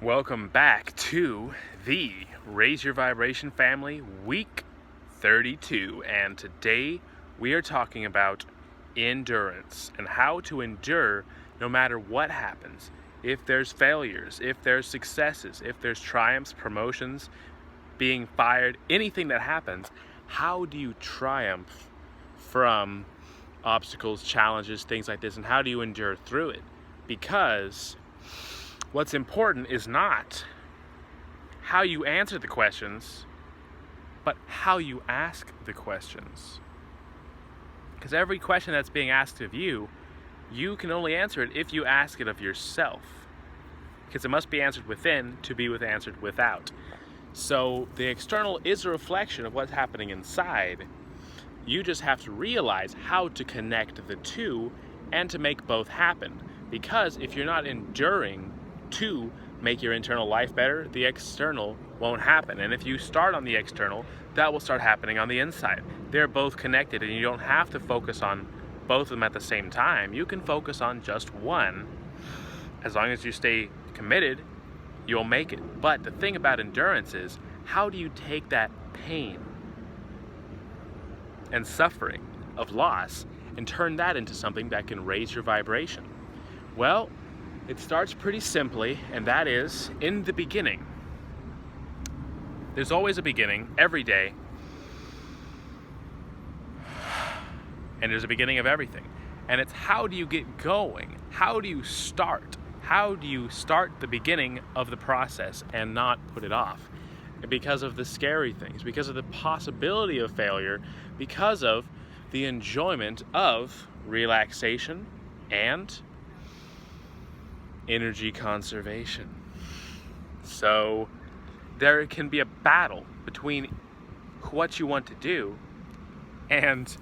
Welcome back to the Raise Your Vibration Family Week 32, and today we are talking about endurance and how to endure no matter what happens. If there's failures, if there's successes, if there's triumphs, promotions, being fired, anything that happens, how do you triumph from obstacles, challenges, things like this, and how do you endure through it? Because what's important is not how you answer the questions, but how you ask the questions. Because every question that's being asked of you, you can only answer it if you ask it of yourself. Because it must be answered within to be answered without. So the external is a reflection of what's happening inside. You just have to realize how to connect the two and to make both happen. Because if you're not enduring to make your internal life better, the external won't happen. And if you start on the external, that will start happening on the inside. They're both connected, and you don't have to focus on both of them at the same time. You can focus on just one. As long as you stay committed, you'll make it. But the thing about endurance is, how do you take that pain and suffering of loss and turn that into something that can raise your vibration? Well, it starts pretty simply, and that is in the beginning. There's always a beginning, every day. And there's a beginning of everything. And it's how do you get going? How do you start? How do you start the beginning of the process and not put it off? Because of the scary things, because of the possibility of failure, because of the enjoyment of relaxation and energy conservation. So there can be a battle between what you want to do and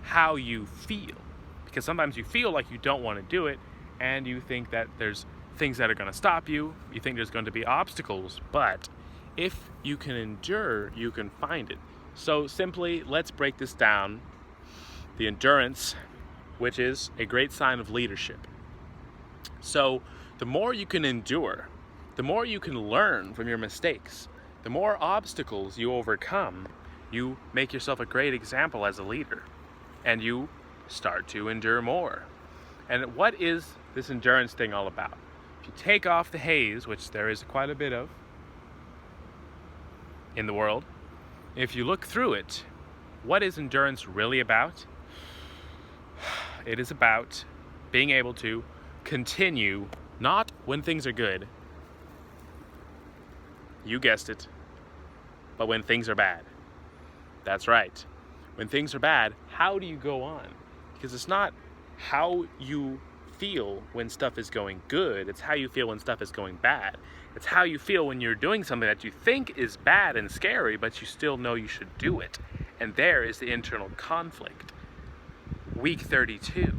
how you feel. Because sometimes you feel like you don't want to do it, and you think that there's things that are going to stop you. You think there's going to be obstacles, but if you can endure, you can find it. So simply, let's break this down. The endurance, which is a great sign of leadership. So the more you can endure, the more you can learn from your mistakes, the more obstacles you overcome, you make yourself a great example as a leader, and you start to endure more. And what is this endurance thing all about? If you take off the haze, which there is quite a bit of in the world, if you look through it, what is endurance really about? It is about being able to continue, not when things are good, you guessed it, but when things are bad. That's right. When things are bad, how do you go on? Because it's not how you feel when stuff is going good, it's how you feel when stuff is going bad. It's how you feel when you're doing something that you think is bad and scary, but you still know you should do it. And there is the internal conflict. Week 32,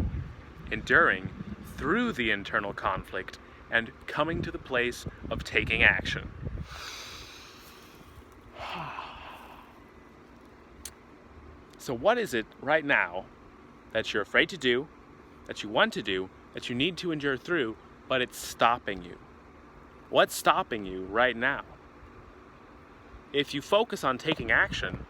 enduring through the internal conflict and coming to the place of taking action. So what is it right now that you're afraid to do, that you want to do, that you need to endure through, but it's stopping you? What's stopping you right now? If you focus on taking action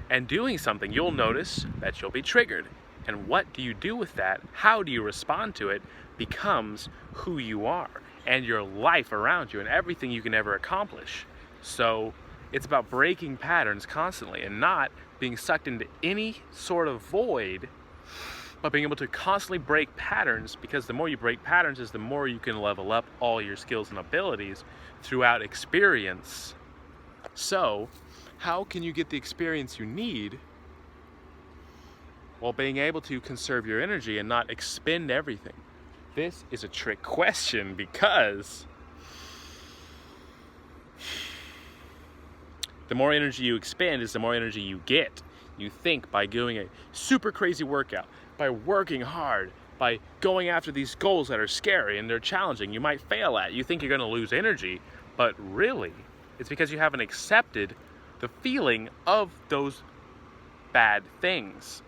and doing something, you'll notice that you'll be triggered. And what do you do with that? How do you respond to it becomes who you are and your life around you and everything you can ever accomplish. So it's about breaking patterns constantly and not being sucked into any sort of void, but being able to constantly break patterns, because the more you break patterns is the more you can level up all your skills and abilities throughout experience. So how can you get the experience you need while being able to conserve your energy and not expend everything? This is a trick question, because the more energy you expend is the more energy you get. You think by doing a super crazy workout, by working hard, by going after these goals that are scary and they're challenging, you might fail at. You think you're going to lose energy, but really, it's because you haven't accepted the feeling of those bad things.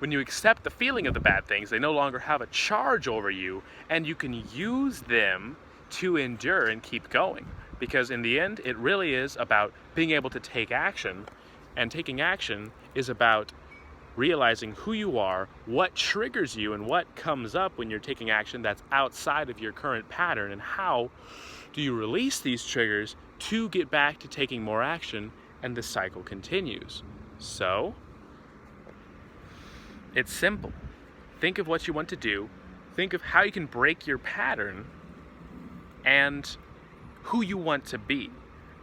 when you accept the feeling of the bad things, they no longer have a charge over you, and you can use them to endure and keep going. Because in the end, it really is about being able to take action, and taking action is about realizing who you are, what triggers you, and what comes up when you're taking action that's outside of your current pattern, and how do you release these triggers to get back to taking more action, and the cycle continues. So, it's simple. Think of what you want to do, think of how you can break your pattern, and who you want to be.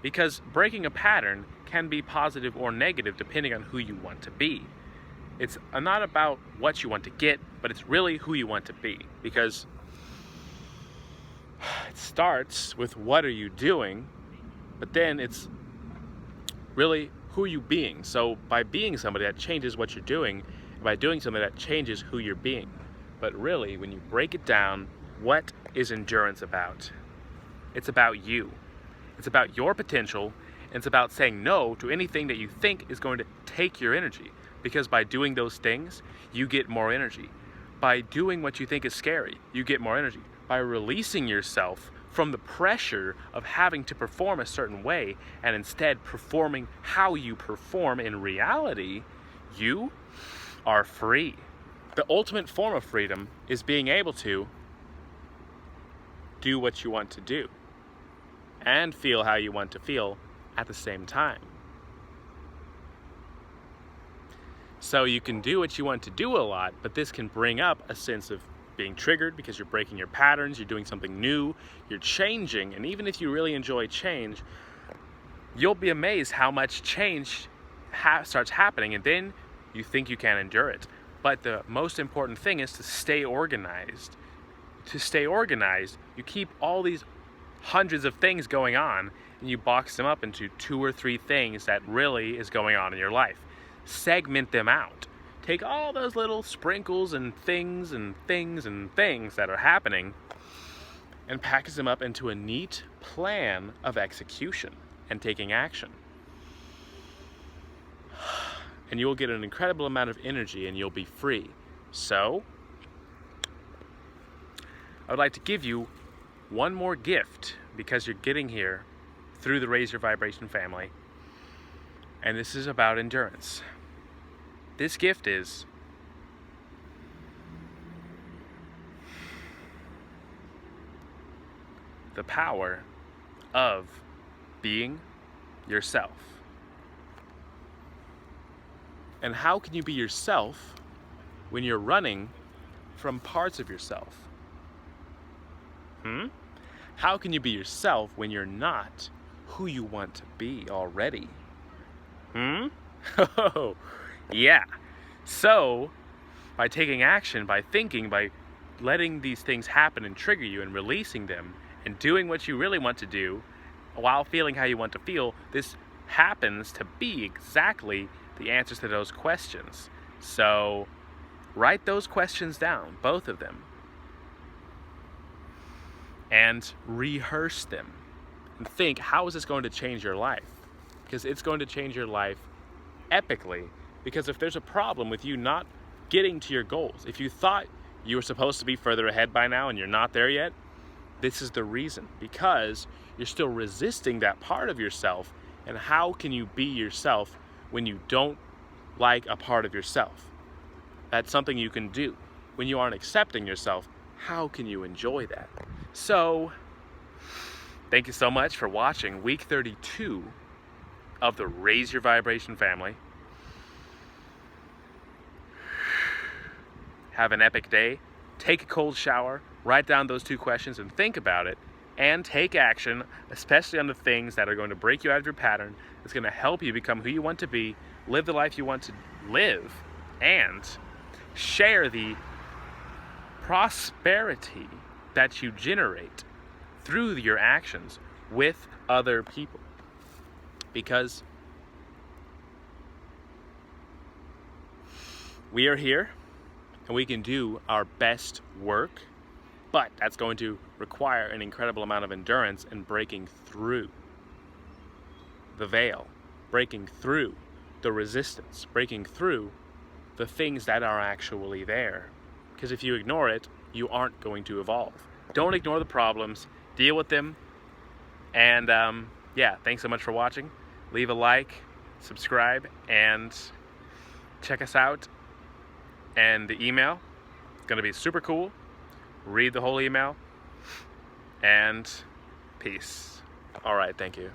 Because breaking a pattern can be positive or negative depending on who you want to be. It's not about what you want to get, but it's really who you want to be. Because it starts with what are you doing, but then it's really who are you being. So by being somebody, that changes what you're doing. And by doing something, that changes who you're being. But really, when you break it down, what is endurance about? It's about you. It's about your potential, and it's about saying no to anything that you think is going to take your energy. Because by doing those things, you get more energy. By doing what you think is scary, you get more energy. By releasing yourself from the pressure of having to perform a certain way, and instead performing how you perform in reality, you are free. The ultimate form of freedom is being able to do what you want to do and feel how you want to feel at the same time. So you can do what you want to do a lot, but this can bring up a sense of being triggered because you're breaking your patterns, you're doing something new, you're changing, and even if you really enjoy change, you'll be amazed how much change starts happening, and then you think you can endure it. But the most important thing is to stay organized. To stay organized, you keep all these hundreds of things going on, and you box them up into 2 or 3 things that really is going on in your life. Segment them out. Take all those little sprinkles and things and things and things that are happening and package them up into a neat plan of execution and taking action. And you will get an incredible amount of energy, and you'll be free. So, I would like to give you one more gift, because you're getting here through the Raise Your Vibration family. And this is about endurance. This gift is the power of being yourself. And how can you be yourself when you're running from parts of yourself? How can you be yourself when you're not who you want to be already? Oh, yeah. So, by taking action, by thinking, by letting these things happen and trigger you and releasing them and doing what you really want to do while feeling how you want to feel, this happens to be exactly the answers to those questions. So, write those questions down, both of them, and rehearse them. And think, how is this going to change your life? Because it's going to change your life epically. Because if there's a problem with you not getting to your goals, if you thought you were supposed to be further ahead by now and you're not there yet, this is the reason. Because you're still resisting that part of yourself. And how can you be yourself when you don't like a part of yourself? That's something you can do. When you aren't accepting yourself, how can you enjoy that? So, thank you so much for watching week 32 of the Raise Your Vibration family. Have an epic day. Take a cold shower. Write down those 2 questions and think about it. And take action, especially on the things that are going to break you out of your pattern. It's going to help you become who you want to be, live the life you want to live, and share the prosperity that you generate through your actions with other people. Because we are here and we can do our best work, but that's going to require an incredible amount of endurance and breaking through the veil, breaking through the resistance, breaking through the things that are actually there. Because if you ignore it, you aren't going to evolve. Don't ignore the problems, deal with them, and yeah, thanks so much for watching. Leave a like, subscribe, and check us out. And the email is going to be super cool. Read the whole email, and peace. All right, thank you.